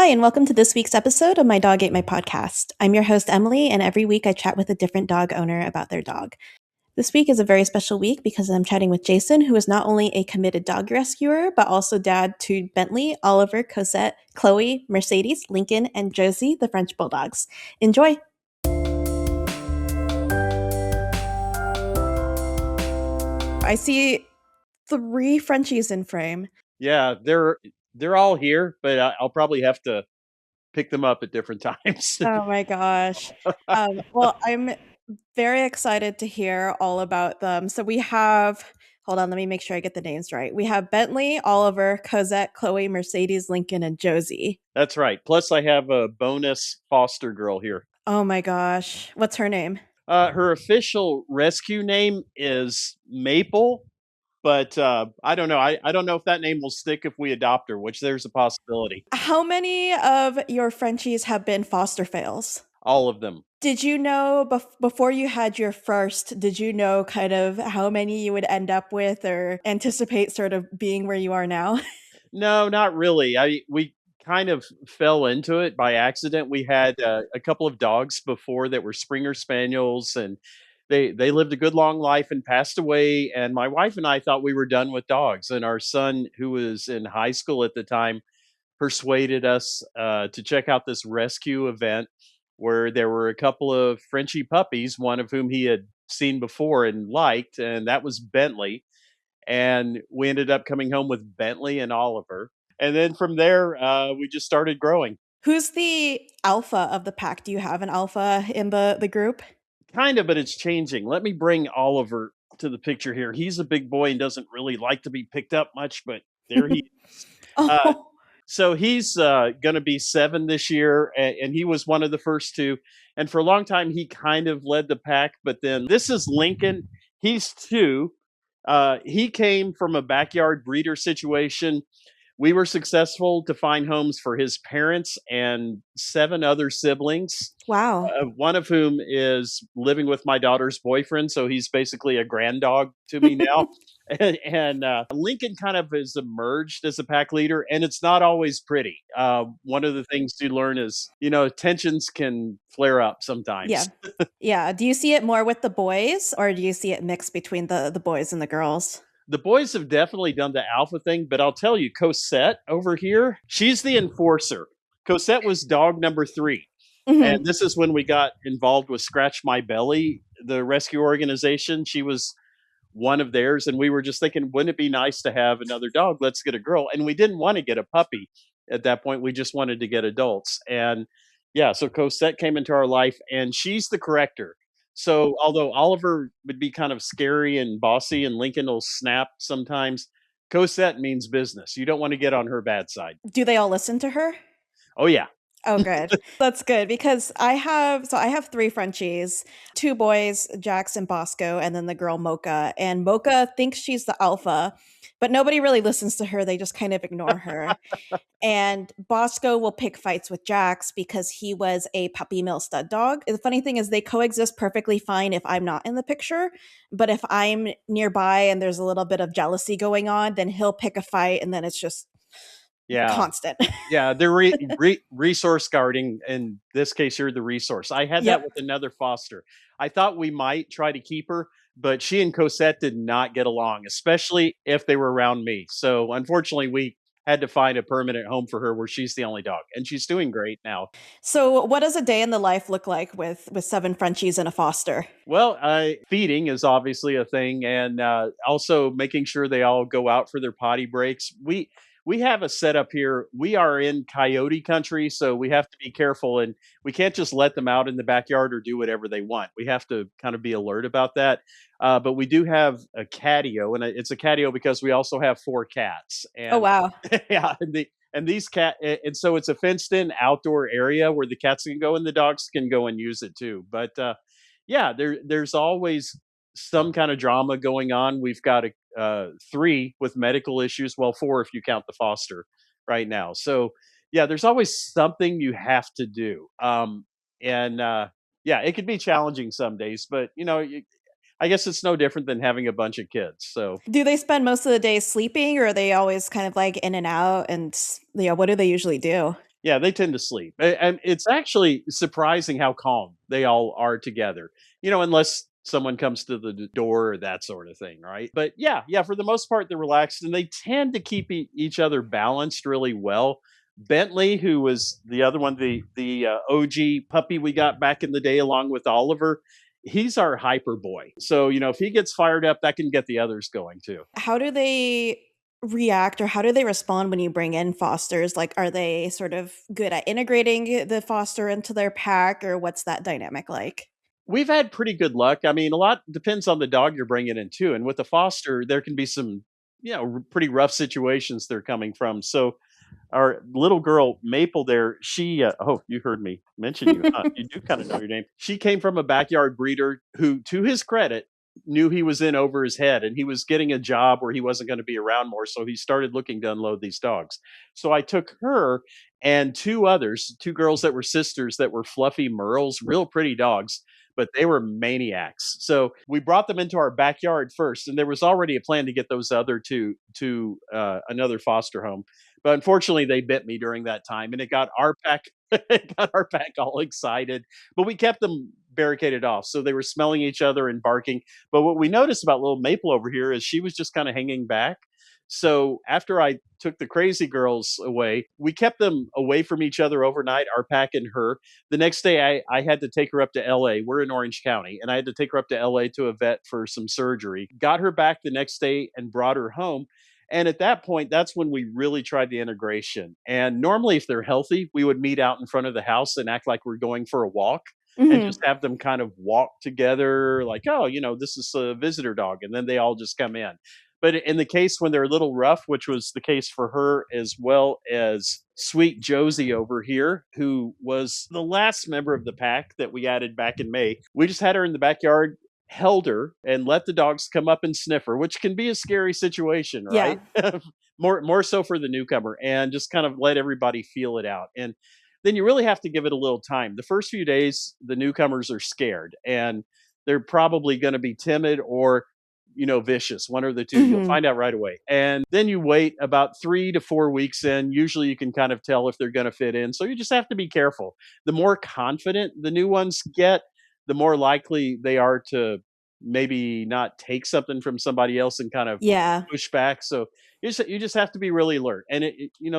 Hi, and welcome to this week's episode of My Dog Ate My Podcast. I'm your host, Emily, and every week I chat with a different dog owner about their dog. This week is a very special week because I'm chatting with Jason, who is not only a committed dog rescuer, but also dad to Bentley, Oliver, Cosette, Chloe, Mercedes, Lincoln, and Josie, the French Bulldogs. Enjoy! I see 3 Frenchies in frame. Yeah, they're all here, but I'll probably have to pick them up at different times. Oh my gosh. Well, I'm very excited to hear all about them. So we have, hold on, let me make sure I get the names right. We have Bentley, Oliver, Cosette, Chloe, Mercedes, Lincoln, and Josie. That's right. Plus, I have a bonus foster girl here. Oh my gosh. What's her name? Her official rescue name is Maple, but I don't know. I don't know if that name will stick if we adopt her, which there's a possibility. How many of your Frenchies have been foster fails? All of them. Did you know before you had your first, did you know kind of how many you would end up with or anticipate sort of being where you are now? No, not really. We kind of fell into it by accident. We had a couple of dogs before that were Springer Spaniels, and they lived a good long life and passed away. And my wife and I thought we were done with dogs. And our son, who was in high school at the time, persuaded us to check out this rescue event where there were a couple of Frenchie puppies, one of whom he had seen before and liked, and that was Bentley. And we ended up coming home with Bentley and Oliver. And then from there, we just started growing. Who's the alpha of the pack? Do you have an alpha in the group? Kind of, but it's changing. Let me bring Oliver to the picture here. He's a big boy and doesn't really like to be picked up much, but there he is. Uh, Oh, so he's going to be 7 this year, and he was one of the first two. And for a long time, he kind of led the pack. But then this is Lincoln. He's 2. He came from a backyard breeder situation. We were successful to find homes for his parents and 7 other siblings, wow. one of whom is living with my daughter's boyfriend. So he's basically a grand dog to me now. And Lincoln kind of has emerged as a pack leader, and it's not always pretty. One of the things you learn is, tensions can flare up Yeah. sometimes. Yeah. Do you see it more with the boys or do you see it mixed between the boys and the girls? The boys have definitely done the alpha thing, but I'll tell you, Cosette over here, she's the enforcer. Cosette was dog number 3. Mhm. And this is when we got involved with Scratch My Belly, the rescue organization. She was one of theirs. And we were just thinking, wouldn't it be nice to have another dog? Let's get a girl. And we didn't want to get a puppy at that point. We just wanted to get adults. And yeah, so Cosette came into our life, and she's the corrector. So although Oliver would be kind of scary and bossy and Lincoln will snap sometimes, Cosette means business. You don't want to get on her bad side. Do they all listen to her? Oh, yeah. Oh, good. That's good because I have 3 Frenchies, 2 boys, Jax and Bosco, and then the girl Mocha. And Mocha thinks she's the alpha, but nobody really listens to her. They just kind of ignore her. And Bosco will pick fights with Jax because he was a puppy mill stud dog. The funny thing is they coexist perfectly fine if I'm not in the picture, but if I'm nearby and there's a little bit of jealousy going on, then he'll pick a fight and then it's just Yeah. constant. Yeah, they're resource guarding. In this case, you're the resource. I had that Yep. with another foster. I thought we might try to keep her, but she and Cosette did not get along, especially if they were around me. So unfortunately, we had to find a permanent home for her where she's the only dog, and she's doing great now. So, what does a day in the life look like with 7 Frenchies and a foster? Well, feeding is obviously a thing, and also making sure they all go out for their potty breaks. We have a setup here. We are in coyote country, so we have to be careful, and we can't just let them out in the backyard or do whatever they want. We have to kind of be alert about that. But we do have a catio, and it's a catio because we also have 4 cats, Oh, and wow. yeah, and these and so it's a fenced-in outdoor area where the cats can go and the dogs can go and use it too. But yeah, there's always some kind of drama going on. We've got 3 with medical issues. Well, 4 if you count the foster right now. So yeah, there's always something you have to do. And yeah, it could be challenging some days, but I guess it's no different than having a bunch of kids. So Do they spend most of the day sleeping or are they always kind of like in and out? And, what do they usually do? Yeah, they tend to sleep. And it's actually surprising how calm they all are together. Unless someone comes to the door or that sort of thing, right? But yeah, yeah, for the most part they're relaxed and they tend to keep each other balanced really well. Bentley, who was the other one, the OG puppy we got back in the day along with Oliver, he's our hyper boy. So, if he gets fired up, that can get the others going too. How do they react or how do they respond when you bring in fosters? Like, are they sort of good at integrating the foster into their pack, or what's that dynamic like? We've had pretty good luck. I mean, a lot depends on the dog you're bringing in too. And with the foster, there can be some, pretty rough situations they're coming from. So our little girl Maple there, she oh, you heard me mention you, huh? You do kind of know your name. She came from a backyard breeder who, to his credit, knew he was in over his head and he was getting a job where he wasn't going to be around more. So he started looking to unload these dogs. So I took her and two others, two girls that were sisters that were fluffy merles, real pretty dogs, but they were maniacs. So we brought them into our backyard first, and there was already a plan to get those other two to another foster home. But unfortunately, they bit me during that time, and it got our pack it got our pack all excited. But we kept them barricaded off, so they were smelling each other and barking. But what we noticed about little Maple over here is she was just kind of hanging back. So after I took the crazy girls away, we kept them away from each other overnight, our pack and her. The next day, I had to take her up to LA. We're in Orange County, and I had to take her up to LA to a vet for some surgery. Got her back the next day and brought her home. And at that point, that's when we really tried the integration. And normally, if they're healthy, we would meet out in front of the house and act like we're going for a walk and Mhm. just have them kind of walk together, like, oh, this is a visitor dog. And then they all just come in. But in the case when they're a little rough, which was the case for her as well as sweet Josie over here, who was the last member of the pack that we added back in May, we just had her in the backyard, held her, and let the dogs come up and sniff her, which can be a scary situation, Yeah. right? More so for the newcomer, and just kind of let everybody feel it out. And then you really have to give it a little time. The first few days, the newcomers are scared and they're probably going to be timid or vicious, one or the two. You'll Mhm. find out right away. And then you wait about 3 to 4 weeks in. Usually you can kind of tell if they're going to fit in. So you just have to be careful. The more confident the new ones get, the more likely they are to maybe not take something from somebody else and kind of Yeah. push back. So you just have to be really alert. And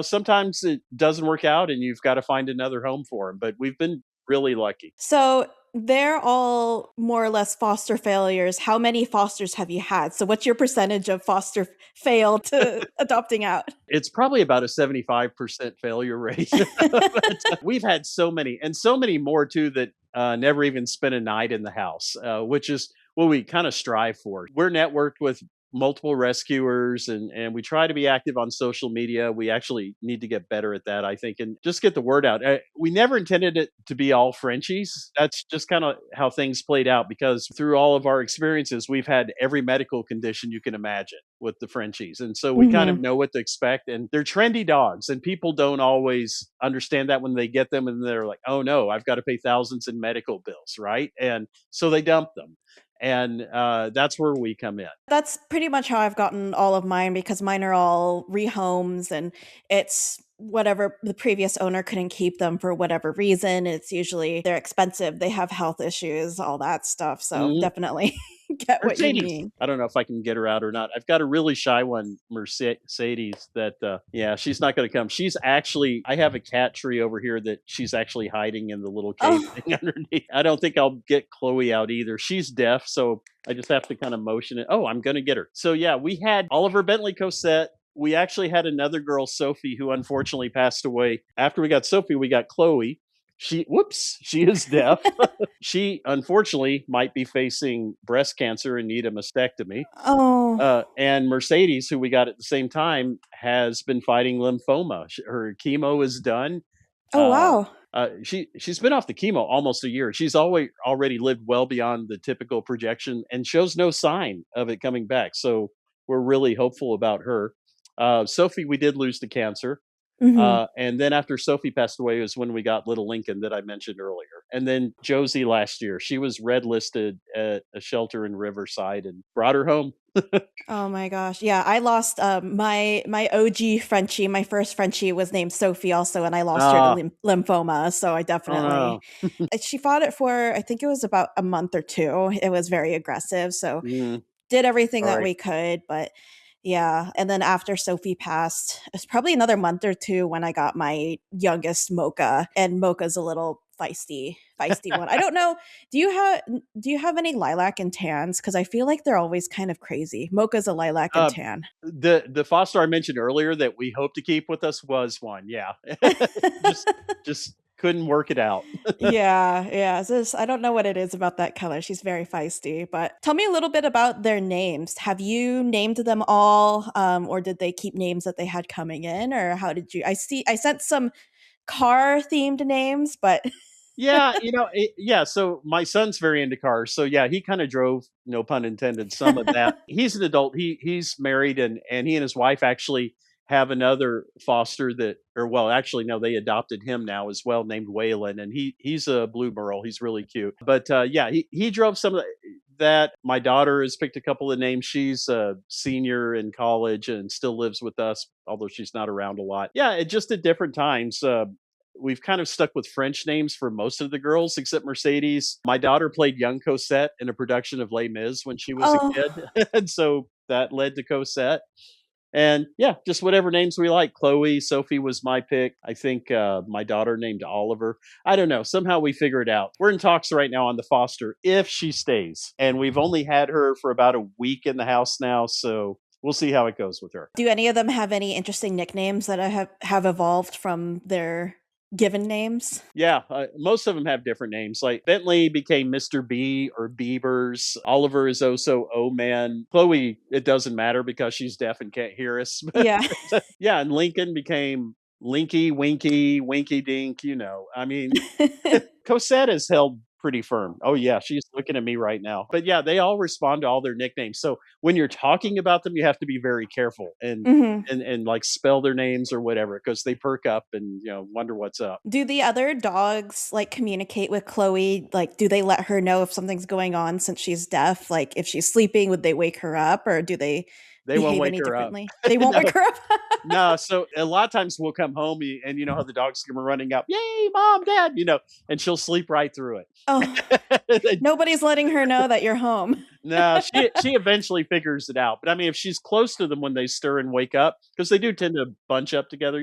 sometimes it doesn't work out and you've got to find another home for them. But we've been really lucky. So they're all more or less foster failures. How many fosters have you had? So what's your percentage of foster fail to adopting out? It's probably about a 75% failure rate. But we've had so many and so many more too that never even spent a night in the house, which is what we kind of strive for. We're networked with multiple rescuers and we try to be active on social media. We actually need to get better at that, I think, and just get the word out. We never intended it to be all Frenchies. That's just kind of how things played out because through all of our experiences, we've had every medical condition you can imagine with the Frenchies. And so we kind of Mhm. know what to expect. And they're trendy dogs, and people don't always understand that when they get them and they're like, oh no, I've got to pay thousands in medical bills, right? And so they dump them. And that's where we come in. That's pretty much how I've gotten all of mine because mine are all rehomes and it's whatever the previous owner couldn't keep them for whatever reason. It's usually they're expensive, they have health issues, all that stuff. So Mhm. definitely get what you Mercedes. mean. I don't know if I can get her out or not. I've got a really shy one, Mercedes, that, yeah, she's not going to come. She's actually, I have a cat tree over here that she's actually hiding in the little cave Oh, thing underneath. I don't think I'll get Chloe out either. She's deaf, so I just have to kind of motion it. Oh, I'm going to get her. So, yeah, we had Oliver Bentley Cosette. We actually had another girl, Sophie, who unfortunately passed away. After we got Sophie, we got Chloe. She is deaf. She unfortunately might be facing breast cancer and need a mastectomy. oh, And Mercedes, who we got at the same time, has been fighting lymphoma. Her chemo is done. oh, Uh, wow. she's been off the chemo almost a year. She's always already lived well beyond the typical projection and shows no sign of it coming back. So we're really hopeful about her. Sophie, we did lose to cancer. Mhm. And then after Sophie passed away was when we got little Lincoln that I mentioned earlier. And then Josie last year, she was red listed at a shelter in Riverside and brought her home. Oh my gosh. Yeah, I lost my OG Frenchie, my first Frenchie was named Sophie also, and I lost her to Ah, lymphoma, so I oh definitely no. she fought it for I think it was about a month or two. It was very aggressive, so Mm, did everything that sorry. we could, but yeah. And then after Sophie passed, it's probably another month or two when I got my youngest Mocha, and Mocha's a little feisty one. I don't know. Do you have any lilac and tans? Because I feel like they're always kind of crazy. Mocha's a lilac and Uh, tan. the foster I mentioned earlier that we hope to keep with us was one. Yeah, just just couldn't work it out. Yeah, yeah. I don't know what it is about that color. She's very feisty. But tell me a little bit about their names. Have you named them all, or did they keep names that they had coming in, or how did you? I sent some car themed names, but Yeah, yeah. So my son's very into cars. So yeah, he kind of drove, no pun intended, some of that. He's an adult. He's married, and he and his wife actually have another foster that, or well, actually no, they adopted him now as well, named Waylon, and he's a blue merle. He's really cute. But yeah, he drove some of that. My daughter has picked a couple of names. She's a senior in college and still lives with us, although she's not around a lot. Yeah, it just at different times. We've kind of stuck with French names for most of the girls except Mercedes. My daughter played young Cosette in a production of Les Mis when she was a oh, kid. And so that led to Cosette. And yeah, just whatever names we like. Chloe, Sophie was my pick. I think my daughter named Oliver. I don't know. Somehow we figure it out. We're in talks right now on the foster if she stays. And we've only had her for about a week in the house now. So we'll see how it goes with her. do any of them have any interesting nicknames that have evolved from their given names? Yeah, most of them have different names. Like Bentley became Mr. B or Beavers. Oliver is also O Man. Chloe, it doesn't matter because she's deaf and can't hear us. Yeah. Yeah, and Lincoln became Linky, Winky, Winky Dink. I mean, Cosette is held pretty firm. Oh yeah, she's looking at me right now. But yeah, they all respond to all their nicknames. So when you're talking about them, you have to be very careful and hmm and like spell their names or whatever because they perk up and wonder what's up. Do the other dogs like communicate with Chloe? Like, do they let her know if something's going on since she's deaf? Like, if she's sleeping, would they wake her up, or do they They won't behave wake any her up. differently? They won't No, wake her up. no. So a lot of times we'll come home and you know how the dogs come running up, yay, mom, dad, and she'll sleep right through Oh, it. nobody's letting her know that you're home. No, she eventually figures it out. But I mean, if she's close to them when they stir and wake up, because they do tend to bunch up together,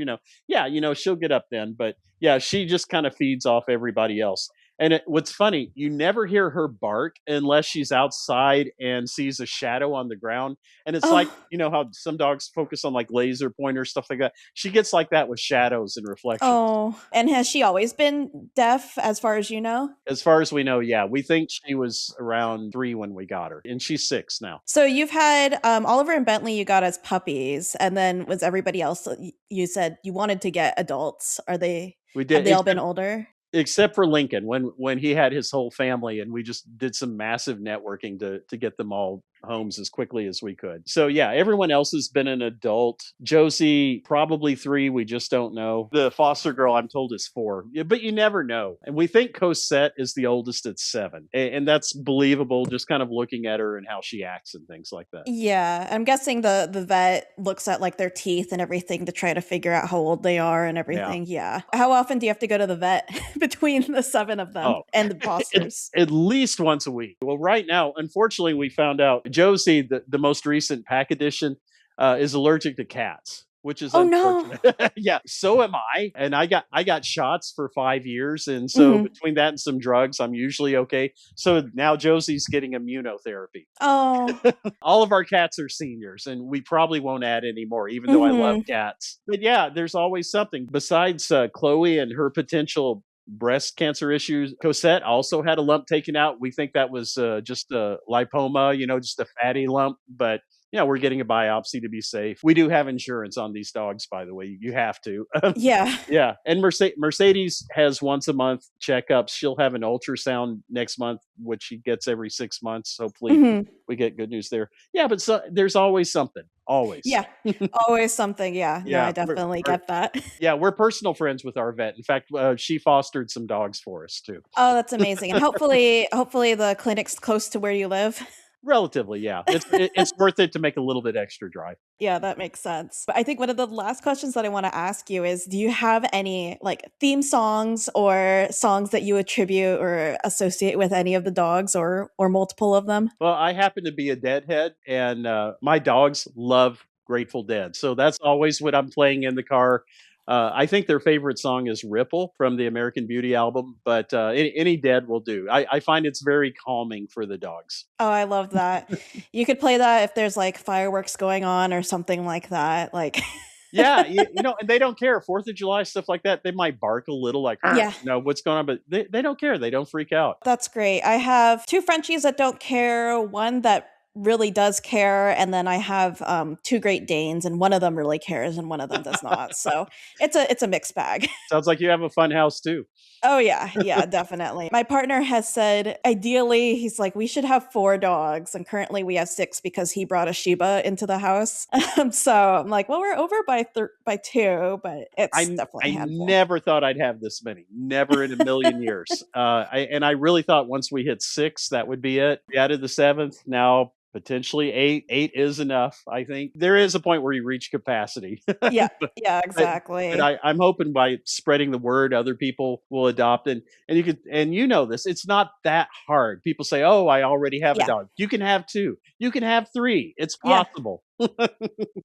yeah, she'll get up then. But yeah, she just kind of feeds off everybody else. And what's funny, you never hear her bark unless she's outside and sees a shadow on the ground. And it's like, Oh, how some dogs focus on like laser pointers, stuff like that. She gets like that with shadows and reflections. oh. And has she always been deaf, as far as you know? As far as we know, yeah, we think she was around 3 when we got her, and she's 6 now. So you've had Oliver and Bentley you got as puppies, and then was everybody else you said you wanted to get adults? Are they We have did, they all been older? except for Lincoln when he had his whole family, and we just did some massive networking to get them all homes as quickly as we could. So yeah, everyone else has been an adult. Josie probably 3, we just don't know. The foster girl I'm told is 4. Yeah, but you never know. And we think Cosette is the oldest at 7. And that's believable just kind of looking at her and how she acts and things like that. Yeah, I'm guessing the vet looks at like their teeth and everything to try to figure out how old they are and Yeah. everything. Yeah. How often do you have to go to the vet between the 7 of them Oh, and the at, fosters? at least once a week. Well, right now, unfortunately, we found out Josie, the most recent pack edition, is allergic to cats, which is Oh no. unfortunate. Yeah, so am I, and I got shots for 5 years, and so hmm between that and some drugs, I'm usually okay. So now Josie's getting immunotherapy. Oh. All of our cats are seniors, and we probably won't add any more, even though I love hmm cats. But yeah, there's always something besides Chloe and her potential breast cancer issues. Cosette also had a lump taken out. We think that was just a lipoma, just a fatty lump, but yeah, we're getting a biopsy to be safe. We do have insurance on these dogs, by the way. You have to. Yeah. Yeah, and Mercedes has once a month checkups. She'll have an ultrasound next month, which she gets every 6 months. Hopefully, hmm we get good news there. Yeah, but there's always something. Always. Yeah. Always something. Yeah. No, I Yeah, definitely get that. we're personal friends with our vet. In fact, she fostered some dogs for us too. Oh, that's amazing. And hopefully the clinic's close to where you live. Relatively, yeah. It's worth it to make a little bit extra drive. Yeah, that makes sense. But I think one of the last questions that I want to ask you is, do you have any like theme songs or songs that you attribute or associate with any of the dogs or multiple of them? Well, I happen to be a Deadhead, and my dogs love Grateful Dead, so that's always what I'm playing in the car. I think their favorite song is "Ripple" from the American Beauty album, but any Dead will do. I find it's very calming for the dogs. Oh, I love that. You could play that if there's like fireworks going on or something like that. Like Yeah, and they don't care. 4th of July, stuff like that, they might bark a little like, "Arr," yeah, what's going on? But they don't care. They don't freak out. that's great. I have 2 Frenchies that don't care, one that really does care, and then I have, 2 Great Danes, and one of them really cares and one of them does not. So, it's a mixed bag. Sounds like you have a fun house too. Oh, yeah, yeah, definitely. My partner has said, ideally, he's like, "We should have 4 dogs," and currently we have 6 because he brought a Shiba into the house. So, I'm like, "Well, we're over by 2, but it's definitely a I handful." never thought I'd have this many. Never in a million years. I really thought once we hit 6, that would be it. We added the 7th. Now potentially 8. 8 is enough. I think there is a point where you reach capacity, Yeah, yeah, but, but exactly. I'm hoping by spreading the word, other people will adopt. And you could, and this. It's not that hard. People say, "Oh, I already have a Yeah, dog." You can have 2. You can have 3. It's yeah. possible.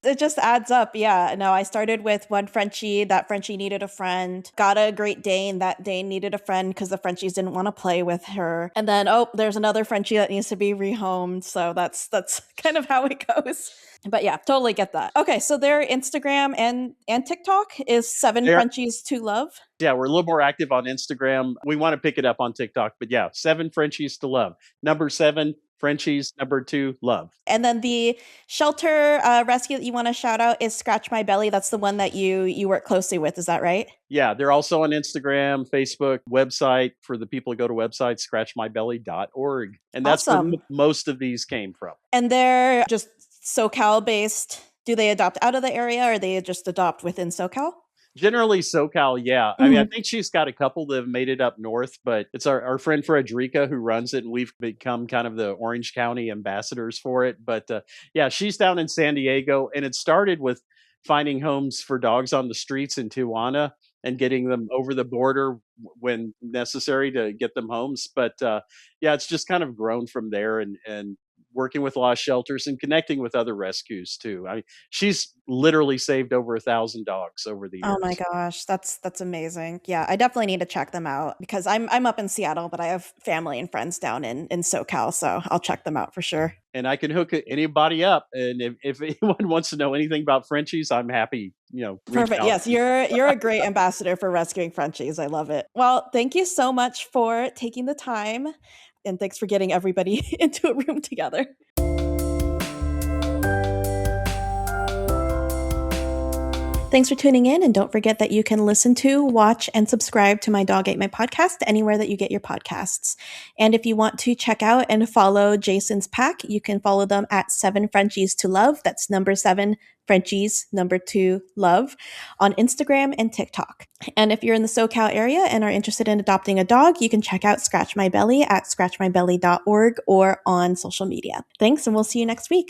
It just adds up. Yeah. No, I started with one Frenchie. That Frenchie needed a friend. Got a Great Dane. That Dane needed a friend because the Frenchies didn't want to play with her. And then, oh, there's another Frenchie that needs to be rehomed. So that's kind of how it goes. But yeah, totally get that. Okay, so their Instagram and TikTok is Seven There, Frenchies to Love. Yeah, we're a little more active on Instagram. We want to pick it up on TikTok, but yeah, 7 Frenchies to love. Number 7 Frenchies. Number 2 love. And then the shelter rescue that you want to shout out is Scratch My Belly. That's the one that you work closely with. Is that right? Yeah, they're also on Instagram, Facebook, website. For the people who go to website, scratchmybelly.org. And that's where Awesome. most of these came from. And they're just SoCal based. Do they adopt out of the area or they just adopt within SoCal? Generally, SoCal, yeah. I mean, I Mhm. think she's got a couple that have made it up north, but it's our friend Frederica who runs it, and we've become kind of the Orange County ambassadors for it. But yeah, she's down in San Diego, and it started with finding homes for dogs on the streets in Tijuana and getting them over the border when necessary to get them homes. But yeah, it's just kind of grown from there, and working with a lot of shelters and connecting with other rescues too. I mean, she's literally saved over 1,000 dogs over the Oh my years. gosh, that's amazing. Yeah, I definitely need to check them out because I'm up in Seattle, but I have family and friends down in SoCal, so I'll check them out for sure. And I can hook anybody up. And if anyone wants to know anything about Frenchies, I'm happy, reach Perfect. out. Yes, you're a great ambassador for rescuing Frenchies. I love it. Well, thank you so much for taking the time and thanks for getting everybody into a room together. Thanks for tuning in, and don't forget that you can listen to, watch, and subscribe to my Dog Ate My podcast anywhere that you get your podcasts. And if you want to check out and follow Jason's pack, you can follow them at 7 Frenchies to Love. That's number 7 Frenchies, number 2 Love on Instagram and TikTok. And if you're in the SoCal area and are interested in adopting a dog, you can check out Scratch My Belly at scratchmybelly.org or on social media. Thanks, and we'll see you next week.